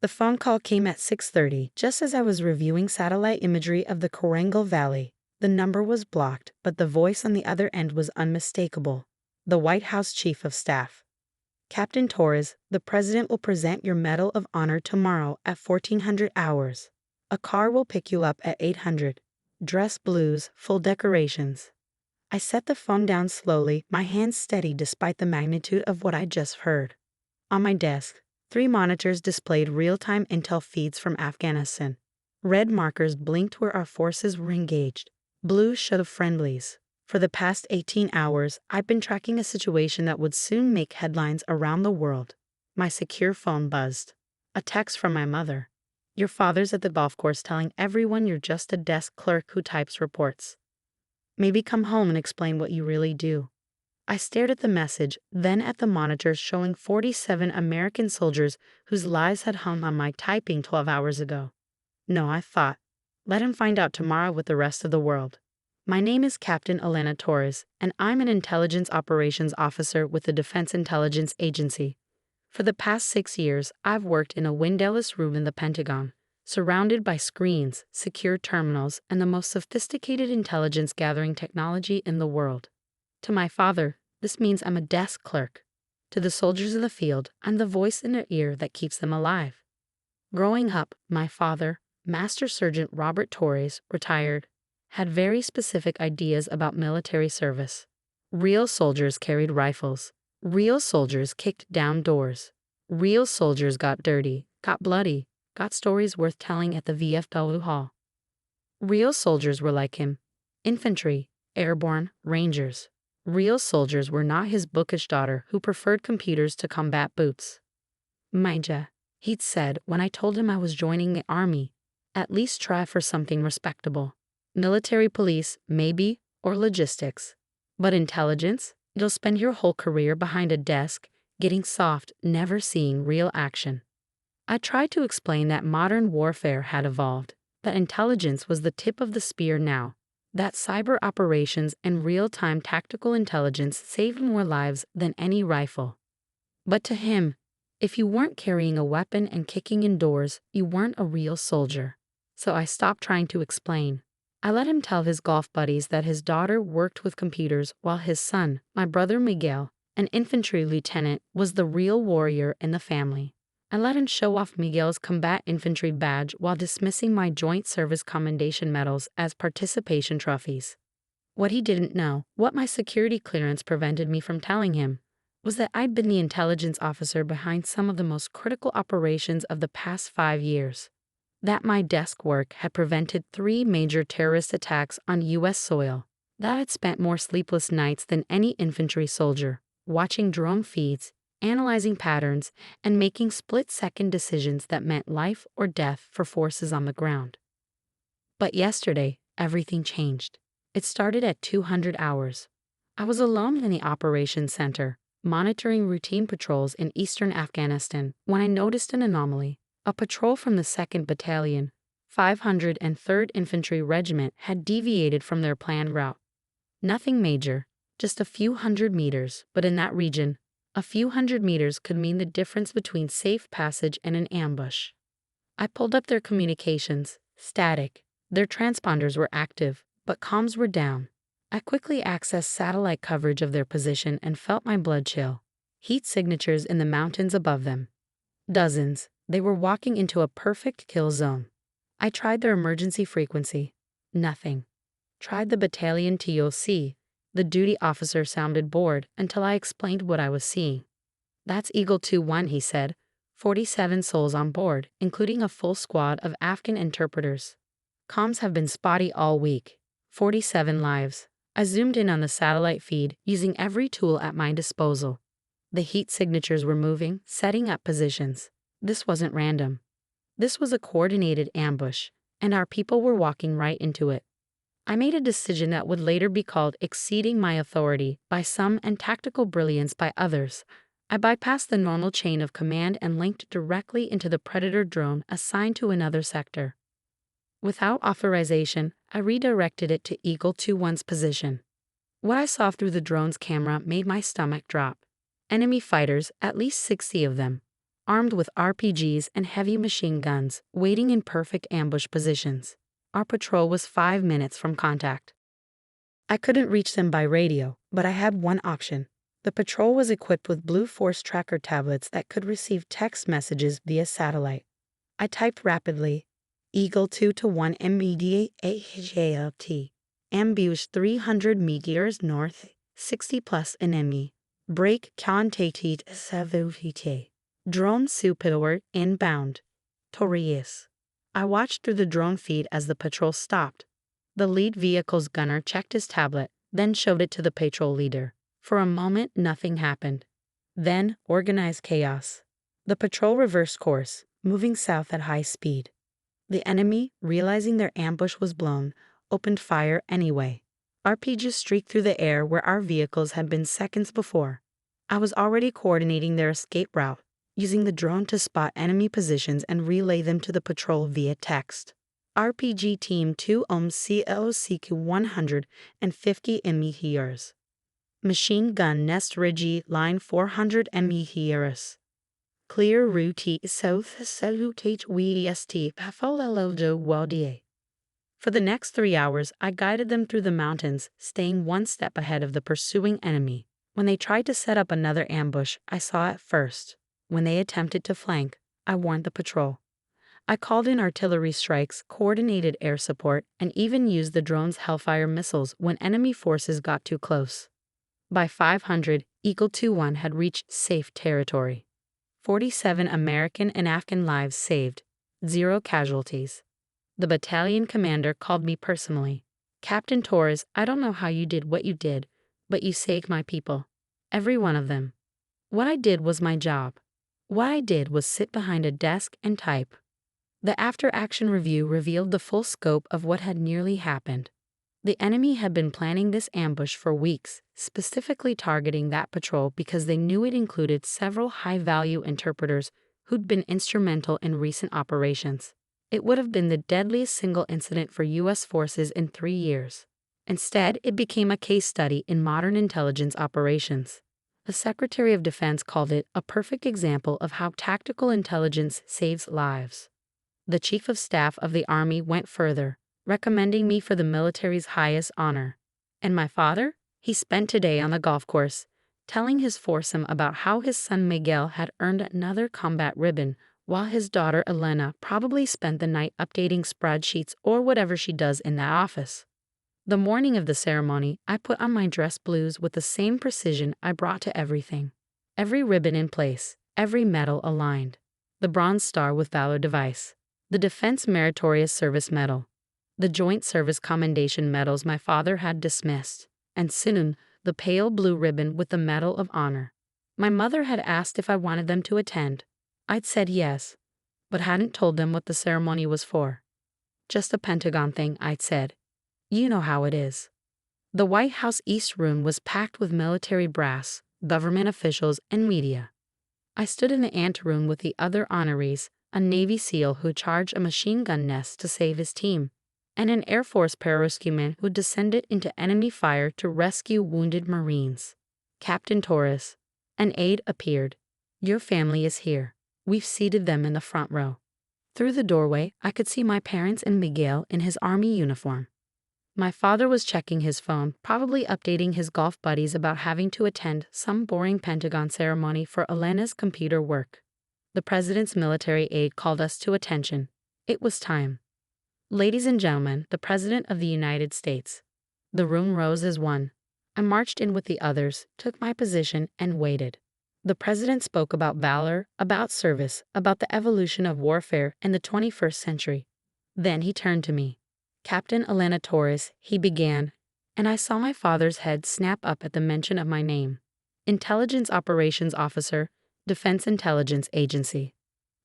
The phone call came at 6:30, just as I was reviewing satellite imagery of the Korengal Valley. The number was blocked, but the voice on the other end was unmistakable. The White House Chief of Staff. Captain Torres, the President will present your Medal of Honor tomorrow at 1400 hours. A car will pick you up at 800. Dress blues, full decorations. I set the phone down slowly, my hands steady despite the magnitude of what I just heard. On my desk, 3 monitors displayed real-time intel feeds from Afghanistan. Red markers blinked where our forces were engaged. Blue showed friendlies. For the past 18 hours, I've been tracking a situation that would soon make headlines around the world. My secure phone buzzed. A text from my mother. Your father's at the golf course telling everyone you're just a desk clerk who types reports. Maybe come home and explain what you really do. I stared at the message, then at the monitors showing 47 American soldiers whose lives had hung on my typing 12 hours ago. No, I thought. Let him find out tomorrow with the rest of the world. My name is Captain Elena Torres, and I'm an intelligence operations officer with the Defense Intelligence Agency. For the past 6 years, I've worked in a windowless room in the Pentagon, surrounded by screens, secure terminals, and the most sophisticated intelligence gathering technology in the world. To my father, this means I'm a desk clerk. To the soldiers of the field, I'm the voice in their ear that keeps them alive. Growing up, my father, Master Sergeant Robert Torres, retired, had very specific ideas about military service. Real soldiers carried rifles. Real soldiers kicked down doors. Real soldiers got dirty, got bloody, got stories worth telling at the VFW Hall. Real soldiers were like him. Infantry, airborne, rangers. Real soldiers were not his bookish daughter who preferred computers to combat boots. Maija, he'd said when I told him I was joining the army, at least try for something respectable. Military police, maybe, or logistics. But intelligence? You'll spend your whole career behind a desk, getting soft, never seeing real action. I tried to explain that modern warfare had evolved, that intelligence was the tip of the spear now, that cyber operations and real-time tactical intelligence saved more lives than any rifle. But to him, if you weren't carrying a weapon and kicking in doors, you weren't a real soldier. So I stopped trying to explain. I let him tell his golf buddies that his daughter worked with computers while his son, my brother Miguel, an infantry lieutenant, was the real warrior in the family. I let him show off Miguel's combat infantry badge while dismissing my Joint Service Commendation medals as participation trophies. What he didn't know, what my security clearance prevented me from telling him, was that I'd been the intelligence officer behind some of the most critical operations of the past 5 years. That my desk work had prevented 3 major terrorist attacks on U.S. soil, that I'd spent more sleepless nights than any infantry soldier, watching drone feeds, analyzing patterns, and making split-second decisions that meant life or death for forces on the ground. But yesterday, everything changed. It started at 200 hours. I was alone in the operations center, monitoring routine patrols in eastern Afghanistan, when I noticed an anomaly. A patrol from the 2nd Battalion, 503rd Infantry Regiment had deviated from their planned route. Nothing major, just a few hundred meters, but in that region, a few hundred meters could mean the difference between safe passage and an ambush. I pulled up their communications, static. Their transponders were active, but comms were down. I quickly accessed satellite coverage of their position and felt my blood chill. Heat signatures in the mountains above them. Dozens. They were walking into a perfect kill zone. I tried their emergency frequency. Nothing. Tried the battalion TOC. The duty officer sounded bored until I explained what I was seeing. That's Eagle 2-1, he said. 47 souls on board, including a full squad of Afghan interpreters. Comms have been spotty all week. 47 lives. I zoomed in on the satellite feed, using every tool at my disposal. The heat signatures were moving, setting up positions. This wasn't random. This was a coordinated ambush, and our people were walking right into it. I made a decision that would later be called exceeding my authority by some and tactical brilliance by others. I bypassed the normal chain of command and linked directly into the Predator drone assigned to another sector. Without authorization, I redirected it to Eagle 2-1's position. What I saw through the drone's camera made my stomach drop. Enemy fighters, at least 60 of them. armed with RPGs and heavy machine guns, waiting in perfect ambush positions. Our patrol was 5 minutes from contact. I couldn't reach them by radio, but I had one option. The patrol was equipped with Blue Force tracker tablets that could receive text messages via satellite. I typed rapidly, Eagle 2 to 1 immediate AHALT. Ambush 300 meters north, 60 plus enemy. Break contact savuvite. Drone superior inbound. Torres. I watched through the drone feed as the patrol stopped. The lead vehicle's gunner checked his tablet, then showed it to the patrol leader. For a moment, nothing happened. Then, organized chaos. The patrol reversed course, moving south at high speed. The enemy, realizing their ambush was blown, opened fire anyway. RPGs streaked through the air where our vehicles had been seconds before. I was already coordinating their escape route, using the drone to spot enemy positions and relay them to the patrol via text. RPG Team 2 CLOCQ 150 METRs. Machine gun Nest Rigi line 400 METRs. Clear route south salutate west Pafalelo Waldie. For the next 3 hours, I guided them through the mountains, staying one step ahead of the pursuing enemy. When they tried to set up another ambush, I saw it first. When they attempted to flank, I warned the patrol. I called in artillery strikes, coordinated air support, and even used the drone's Hellfire missiles when enemy forces got too close. By 500, Eagle 2-1 had reached safe territory. 47 American and Afghan lives saved, 0 casualties. The battalion commander called me personally. Captain Torres, I don't know how you did what you did, but you saved my people. Every one of them. What I did was my job. What I did was sit behind a desk and type. The after-action review revealed the full scope of what had nearly happened. The enemy had been planning this ambush for weeks, specifically targeting that patrol because they knew it included several high-value interpreters who'd been instrumental in recent operations. It would have been the deadliest single incident for U.S. forces in 3 years. Instead, it became a case study in modern intelligence operations. The Secretary of Defense called it a perfect example of how tactical intelligence saves lives. The Chief of Staff of the Army went further, recommending me for the military's highest honor. And my father? He spent today on the golf course, telling his foursome about how his son Miguel had earned another combat ribbon, while his daughter Elena probably spent the night updating spreadsheets or whatever she does in that office. The morning of the ceremony, I put on my dress blues with the same precision I brought to everything. Every ribbon in place, every medal aligned. The Bronze Star with Valor device, the Defense Meritorious Service Medal, the Joint Service Commendation medals my father had dismissed, and soon, the pale blue ribbon with the Medal of Honor. My mother had asked if I wanted them to attend. I'd said yes, but hadn't told them what the ceremony was for. Just a Pentagon thing, I'd said. You know how it is. The White House East Room was packed with military brass, government officials, and media. I stood in the anteroom with the other honorees, a Navy SEAL who charged a machine gun nest to save his team, and an Air Force pararescueman who descended into enemy fire to rescue wounded Marines. Captain Torres. An aide appeared. Your family is here. We've seated them in the front row. Through the doorway, I could see my parents and Miguel in his Army uniform. My father was checking his phone, probably updating his golf buddies about having to attend some boring Pentagon ceremony for Elena's computer work. The president's military aide called us to attention. It was time. Ladies and gentlemen, the President of the United States. The room rose as one. I marched in with the others, took my position, and waited. The president spoke about valor, about service, about the evolution of warfare in the 21st century. Then he turned to me. Captain Elena Torres, he began, and I saw my father's head snap up at the mention of my name. Intelligence Operations Officer, Defense Intelligence Agency.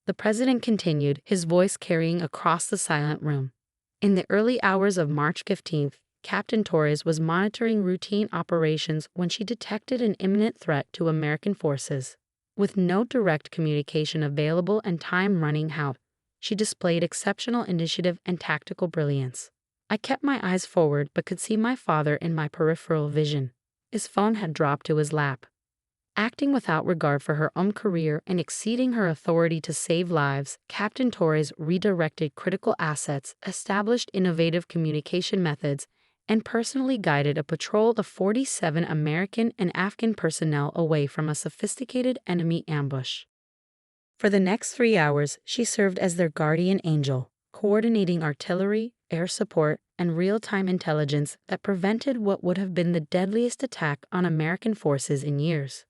The president continued, his voice carrying across the silent room. In the early hours of March 15th, Captain Torres was monitoring routine operations when she detected an imminent threat to American forces. With no direct communication available and time running out, she displayed exceptional initiative and tactical brilliance. I kept my eyes forward but could see my father in my peripheral vision. His phone had dropped to his lap. Acting without regard for her own career and exceeding her authority to save lives, Captain Torres redirected critical assets, established innovative communication methods, and personally guided a patrol of 47 American and Afghan personnel away from a sophisticated enemy ambush. For the next 3 hours, she served as their guardian angel, coordinating artillery, air support, and real-time intelligence that prevented what would have been the deadliest attack on American forces in years.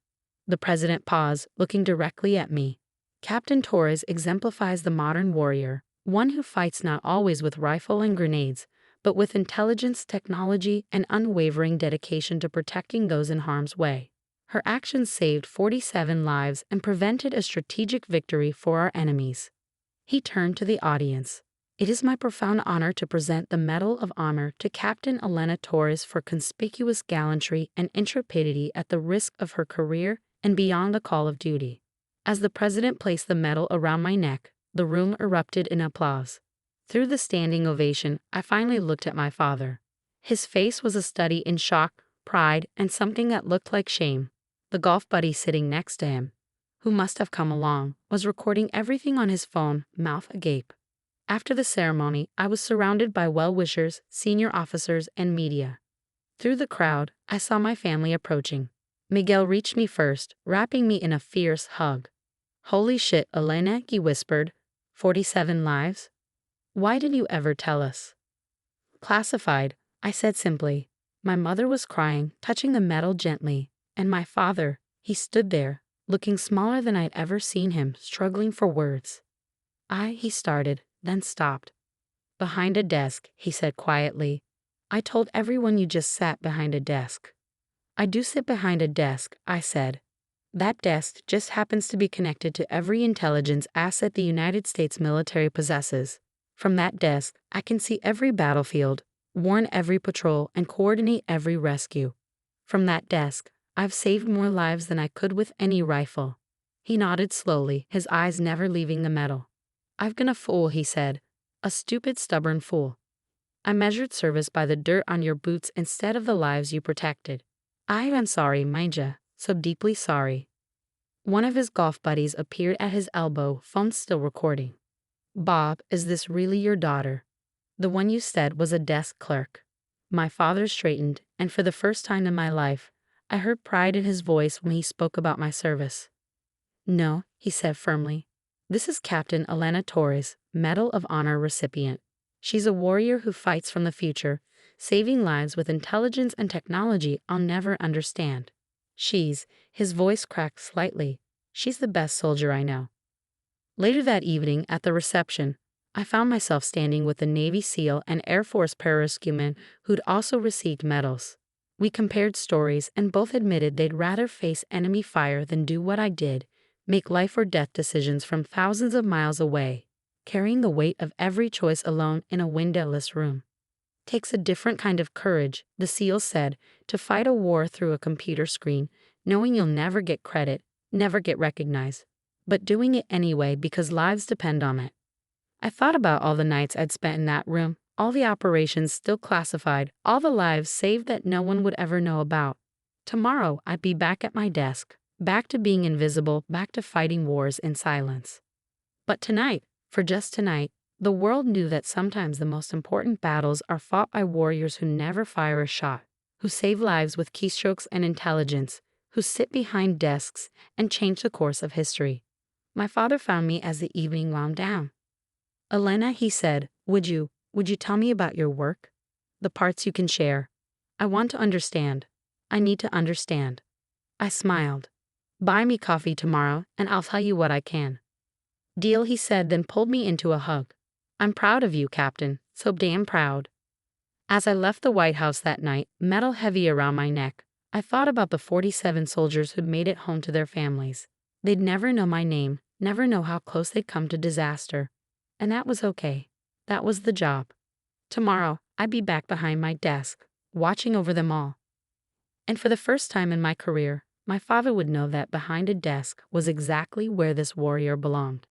The president paused, looking directly at me. Captain Torres exemplifies the modern warrior, one who fights not always with rifle and grenades, but with intelligence, technology, and unwavering dedication to protecting those in harm's way. Her actions saved 47 lives and prevented a strategic victory for our enemies. He turned to the audience. It is my profound honor to present the Medal of Honor to Captain Elena Torres for conspicuous gallantry and intrepidity at the risk of her career and beyond the call of duty. As the president placed the medal around my neck, the room erupted in applause. Through the standing ovation, I finally looked at my father. His face was a study in shock, pride, and something that looked like shame. The golf buddy sitting next to him, who must have come along, was recording everything on his phone, mouth agape. After the ceremony, I was surrounded by well-wishers, senior officers, and media. Through the crowd, I saw my family approaching. Miguel reached me first, wrapping me in a fierce hug. "Holy shit, Elena," he whispered. 47 lives? Why did you ever tell us? Classified, I said simply. My mother was crying, touching the medal gently, and my father, he stood there, looking smaller than I'd ever seen him, struggling for words. He started, then stopped. "Behind a desk," he said quietly. "I told everyone you just sat behind a desk." "I do sit behind a desk," I said. "That desk just happens to be connected to every intelligence asset the United States military possesses. From that desk, I can see every battlefield, warn every patrol, and coordinate every rescue. From that desk, I've saved more lives than I could with any rifle." He nodded slowly, his eyes never leaving the medal. "I've been a fool," he said. "A stupid, stubborn fool. I measured service by the dirt on your boots instead of the lives you protected. I am sorry, mind ya, so deeply sorry." One of his golf buddies appeared at his elbow, phone still recording. "Bob, is this really your daughter? The one you said was a desk clerk." My father straightened, and for the first time in my life, I heard pride in his voice when he spoke about my service. "No," he said firmly. "This is Captain Elena Torres, Medal of Honor recipient. She's a warrior who fights from the future, saving lives with intelligence and technology I'll never understand. His voice cracked slightly, "she's the best soldier I know." Later that evening, at the reception, I found myself standing with a Navy SEAL and Air Force pararescueman who'd also received medals. We compared stories, and both admitted they'd rather face enemy fire than do what I did, make life or death decisions from thousands of miles away, carrying the weight of every choice alone in a windowless room. "Takes a different kind of courage," the SEAL said, "to fight a war through a computer screen, knowing you'll never get credit, never get recognized, but doing it anyway because lives depend on it." I thought about all the nights I'd spent in that room, all the operations still classified, all the lives saved that no one would ever know about. Tomorrow, I'd be back at my desk, back to being invisible, back to fighting wars in silence. But tonight, for just tonight, the world knew that sometimes the most important battles are fought by warriors who never fire a shot, who save lives with keystrokes and intelligence, who sit behind desks and change the course of history. My father found me as the evening wound down. "Elena," he said, would you tell me about your work? The parts you can share. I want to understand. I need to understand." I smiled. "Buy me coffee tomorrow, and I'll tell you what I can." "Deal," he said, then pulled me into a hug. "I'm proud of you, Captain, so damn proud." As I left the White House that night, metal heavy around my neck, I thought about the 47 soldiers who'd made it home to their families. They'd never know my name, never know how close they'd come to disaster. And that was okay. That was the job. Tomorrow, I'd be back behind my desk, watching over them all. And for the first time in my career, my father would know that behind a desk was exactly where this warrior belonged.